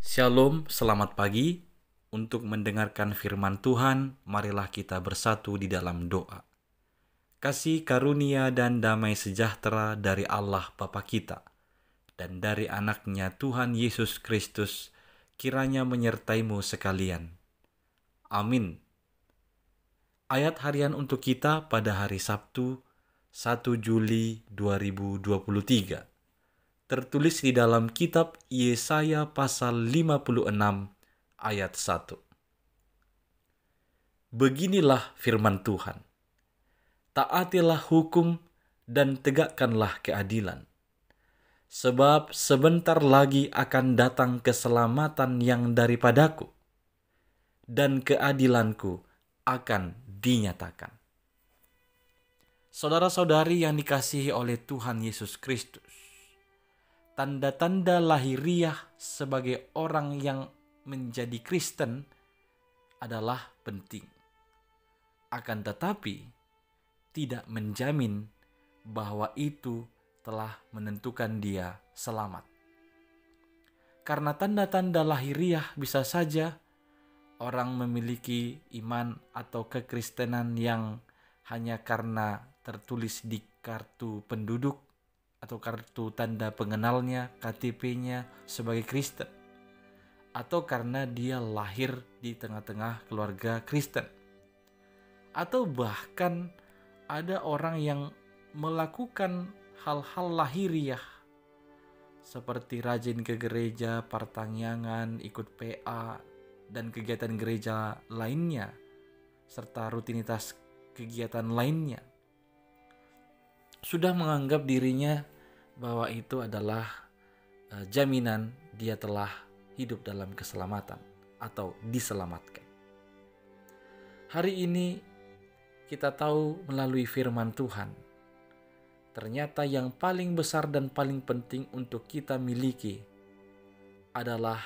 Shalom, selamat pagi. Untuk mendengarkan firman Tuhan, marilah kita bersatu di dalam doa. Kasih karunia dan damai sejahtera dari Allah Bapa kita dan dari anaknya Tuhan Yesus Kristus kiranya menyertaimu sekalian. Amin. Ayat harian untuk kita pada hari Sabtu 1 Juli 2023 tertulis di dalam kitab Yesaya pasal 56 ayat 1. Beginilah firman Tuhan. Taatilah hukum dan tegakkanlah keadilan. Sebab sebentar lagi akan datang keselamatan yang daripadaku, dan keadilanku akan dinyatakan. Saudara-saudari yang dikasihi oleh Tuhan Yesus Kristus, tanda-tanda lahiriah sebagai orang yang menjadi Kristen adalah penting. Akan tetapi, tidak menjamin bahwa itu telah menentukan dia selamat. Karena tanda-tanda lahiriah bisa saja orang memiliki iman atau kekristenan yang hanya karena tertulis di kartu penduduk atau kartu tanda pengenalnya, KTP-nya sebagai Kristen, atau karena dia lahir di tengah-tengah keluarga Kristen, atau bahkan ada orang yang melakukan hal-hal lahiriah seperti rajin ke gereja, pertangyangan, ikut PA, dan kegiatan gereja lainnya, serta rutinitas kegiatan lainnya, sudah menganggap dirinya bahwa itu adalah jaminan dia telah hidup dalam keselamatan atau diselamatkan. Hari ini kita tahu melalui firman Tuhan, ternyata yang paling besar dan paling penting untuk kita miliki adalah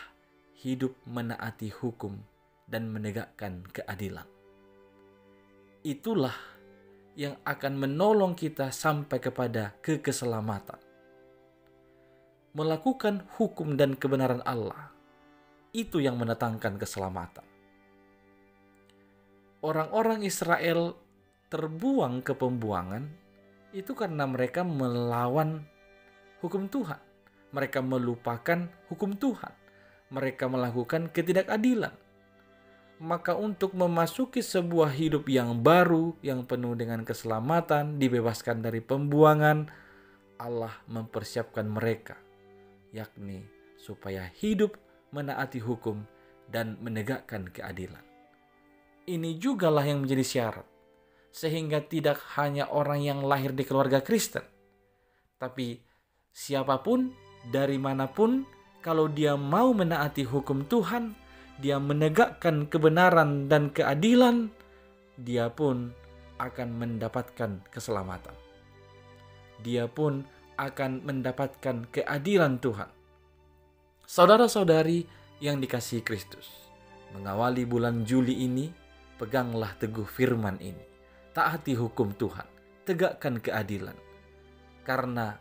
hidup menaati hukum dan menegakkan keadilan. Itulah yang akan menolong kita sampai kepada keselamatan. Melakukan hukum dan kebenaran Allah, itu yang mendatangkan keselamatan. Orang-orang Israel terbuang ke pembuangan itu karena mereka melawan hukum Tuhan. Mereka melupakan hukum Tuhan. Mereka melakukan ketidakadilan. Maka untuk memasuki sebuah hidup yang baru, yang penuh dengan keselamatan, dibebaskan dari pembuangan, Allah mempersiapkan mereka, yakni supaya hidup menaati hukum dan menegakkan keadilan. Ini jugalah yang menjadi syarat, sehingga tidak hanya orang yang lahir di keluarga Kristen, tapi siapapun, dari manapun, kalau dia mau menaati hukum Tuhan, dia menegakkan kebenaran dan keadilan, dia pun akan mendapatkan keselamatan. Dia pun akan mendapatkan keadilan Tuhan. Saudara-saudari yang dikasihi Kristus, mengawali bulan Juli ini, peganglah teguh firman ini. Taati hukum Tuhan, tegakkan keadilan, karena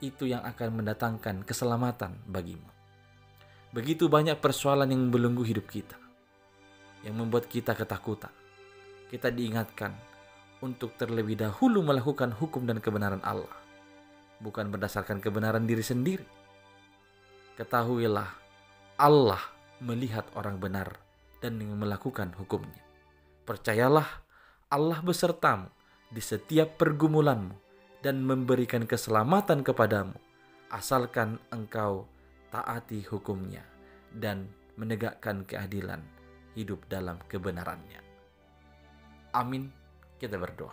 itu yang akan mendatangkan keselamatan bagimu. Begitu banyak persoalan yang membelenggu hidup kita, yang membuat kita ketakutan. Kita diingatkan untuk terlebih dahulu melakukan hukum dan kebenaran Allah, bukan berdasarkan kebenaran diri sendiri. Ketahuilah, Allah melihat orang benar dan melakukan hukumnya. Percayalah, Allah besertamu di setiap pergumulanmu dan memberikan keselamatan kepadamu, asalkan engkau taati hukumnya dan menegakkan keadilan, hidup dalam kebenarannya. Amin. Kita berdoa.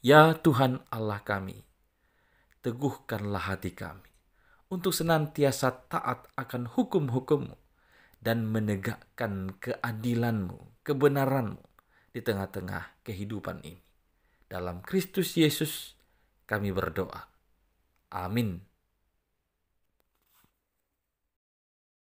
Ya Tuhan Allah kami, teguhkanlah hati kami untuk senantiasa taat akan hukum-hukum-Mu dan menegakkan keadilan-Mu, kebenaran-Mu di tengah-tengah kehidupan ini. Dalam Kristus Yesus kami berdoa. Amin.